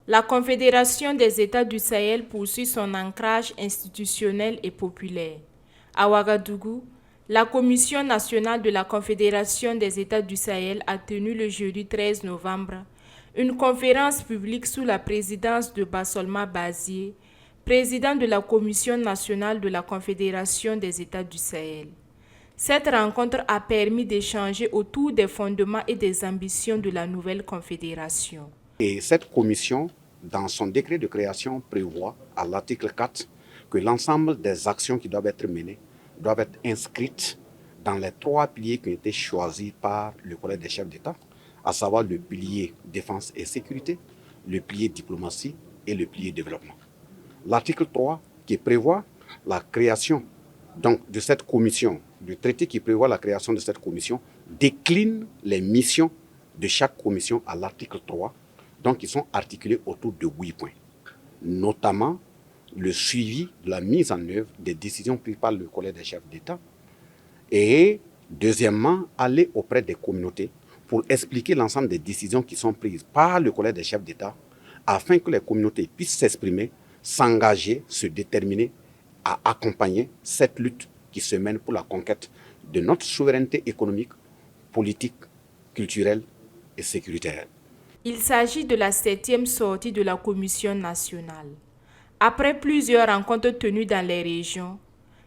La Confédération des États du Sahel poursuit son ancrage institutionnel et populaire. À Ouagadougou, la Commission nationale de la Confédération des États du Sahel a tenu le jeudi 13 novembre une conférence publique sous la présidence de Bassolma Bazié, président de la Commission nationale de la Confédération des États du Sahel. Cette rencontre a permis d'échanger autour des fondements et des ambitions de la nouvelle confédération. Et cette commission, dans son décret de création, prévoit à l'article 4 que l'ensemble des actions qui doivent être menées doivent être inscrites dans les 3 piliers qui ont été choisis par le Collège des chefs d'État, à savoir le pilier défense et sécurité, le pilier diplomatie et le pilier développement. L'article 3 qui prévoit la création donc, de cette commission, du traité qui prévoit la création de cette commission, décline les missions de chaque commission à l'article 3, donc ils sont articulés autour de 8 points, notamment le suivi de la mise en œuvre des décisions prises par le Collège des chefs d'État et deuxièmement, aller auprès des communautés pour expliquer l'ensemble des décisions qui sont prises par le Collège des chefs d'État afin que les communautés puissent s'exprimer, s'engager, se déterminer à accompagner cette lutte qui se mène pour la conquête de notre souveraineté économique, politique, culturelle et sécuritaire. Il s'agit de la 7e sortie de la Commission nationale. Après plusieurs rencontres tenues dans les régions,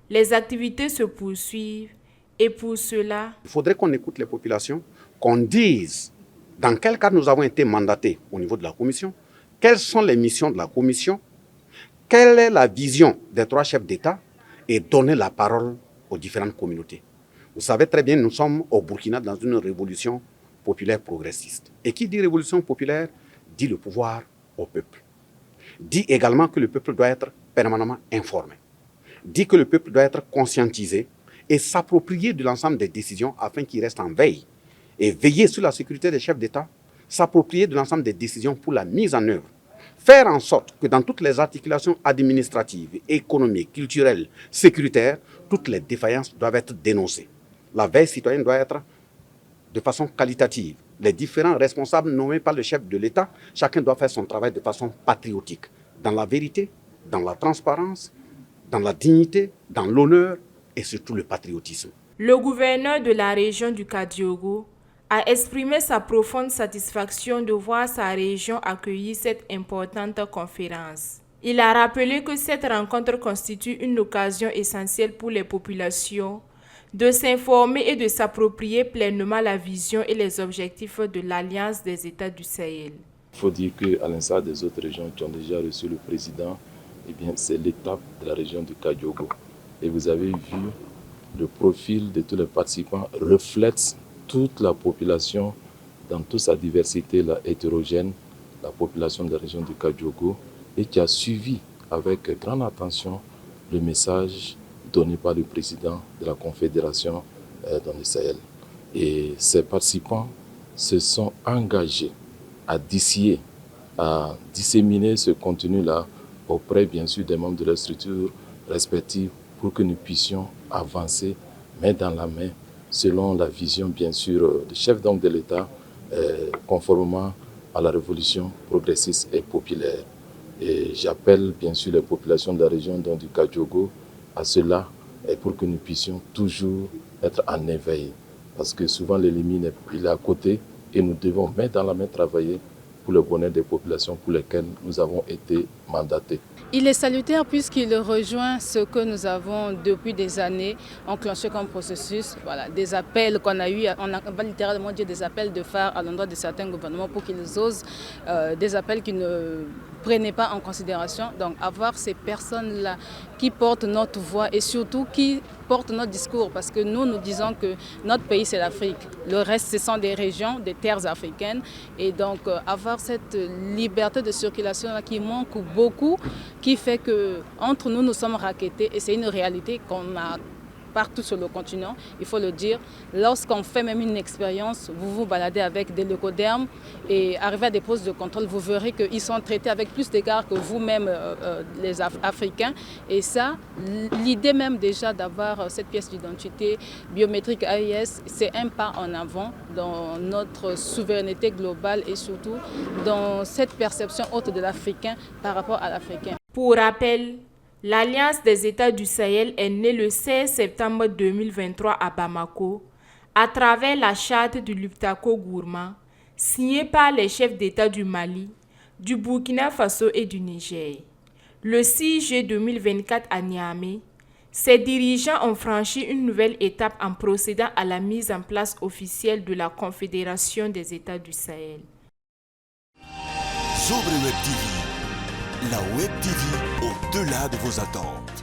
les activités se poursuivent et pour cela, il faudrait qu'on écoute les populations, qu'on dise dans quel cadre nous avons été mandatés au niveau de la Commission, quelles sont les missions de la Commission, quelle est la vision des 3 chefs d'État et donner la parole aux différentes communautés. Vous savez très bien, nous sommes au Burkina dans une révolution populaire progressiste. Et qui dit révolution populaire dit le pouvoir au peuple. Dit également que le peuple doit être permanemment informé. Dit que le peuple doit être conscientisé et s'approprier de l'ensemble des décisions afin qu'il reste en veille et veiller sur la sécurité des chefs d'État, s'approprier de l'ensemble des décisions pour la mise en œuvre. Faire en sorte que dans toutes les articulations administratives, économiques, culturelles, sécuritaires, toutes les défaillances doivent être dénoncées. La veille citoyenne doit être de façon qualitative. Les différents responsables nommés par le chef de l'État, chacun doit faire son travail de façon patriotique, dans la vérité, dans la transparence, dans la dignité, dans l'honneur et surtout le patriotisme. Le gouverneur de la région du Kadiogo a exprimé sa profonde satisfaction de voir sa région accueillir cette importante conférence. Il a rappelé que cette rencontre constitue une occasion essentielle pour les populations de s'informer et de s'approprier pleinement la vision et les objectifs de l'Alliance des États du Sahel. Il faut dire qu'à l'instar des autres régions qui ont déjà reçu le président, eh bien, c'est l'étape de la région du Kadiogo. Et vous avez vu, le profil de tous les participants reflète toute la population dans toute sa diversité là, hétérogène, la population de la région du Kadiogo, et qui a suivi avec grande attention le message donné par le président de la Confédération dans le Sahel. Et ces participants se sont engagés à distiller, à disséminer ce contenu-là auprès, bien sûr, des membres de leurs structures respectives pour que nous puissions avancer main dans la main selon la vision, bien sûr, du chef d'homme de l'État, conformément à la révolution progressiste et populaire. Et j'appelle, bien sûr, les populations de la région du Kadiogo à cela et pour que nous puissions toujours être en éveil. Parce que souvent l'ennemi est à côté et nous devons main dans la main travailler pour le bonheur des populations pour lesquelles nous avons été mandatés. Il est salutaire puisqu'il rejoint ce que nous avons depuis des années enclenché comme processus. Voilà, des appels qu'on a eus, on va littéralement dire des appels de phare à l'endroit de certains gouvernements pour qu'ils osent, des appels qui ne prenaient pas en considération. Donc avoir ces personnes-là qui portent notre voix et surtout qui portent notre discours, parce que nous disons que notre pays c'est l'Afrique. Le reste ce sont des régions, des terres africaines, et donc avoir cette liberté de circulation là qui manque beaucoup, qui fait que entre nous sommes rackettés et c'est une réalité qu'on a partout sur le continent, il faut le dire. Lorsqu'on fait même une expérience, vous vous baladez avec des leucodermes et arrivez à des postes de contrôle, vous verrez qu'ils sont traités avec plus d'égard que vous-même, les Africains. Et ça, l'idée même déjà d'avoir cette pièce d'identité biométrique AIS, c'est un pas en avant dans notre souveraineté globale et surtout dans cette perception haute de l'Africain par rapport à l'Africain. Pour rappel, l'Alliance des États du Sahel est née le 16 septembre 2023 à Bamako à travers la charte du Liptako Gourma signée par les chefs d'État du Mali, du Burkina Faso et du Niger. Le 6 juillet 2024 à Niamey, ses dirigeants ont franchi une nouvelle étape en procédant à la mise en place officielle de la Confédération des États du Sahel. Sobre Web TV, la Web TV au-delà de vos attentes.